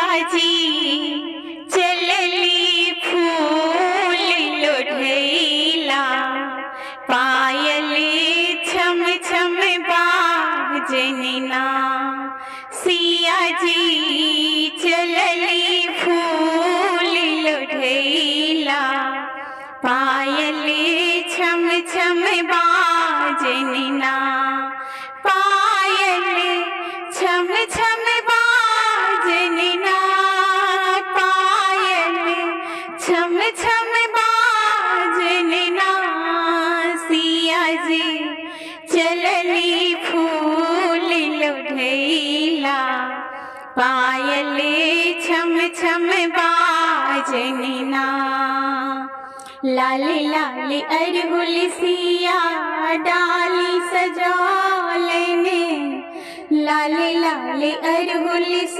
जी चलली फूल लोढ़ैला, पायले छम छम बाजनिना। सिया जी चलली फूल लोढ़ैला, पायले छम छम बाजनिना। पायले छम छम बाजनिना, पायले छम छम बाजनिना। सिया जी चलली फूल लोढ़ैला, पायले छम छम बाजनिना। लाले लाले अड़हुल सिया डाली सजालेने, लाले लाले अड़हुल सिया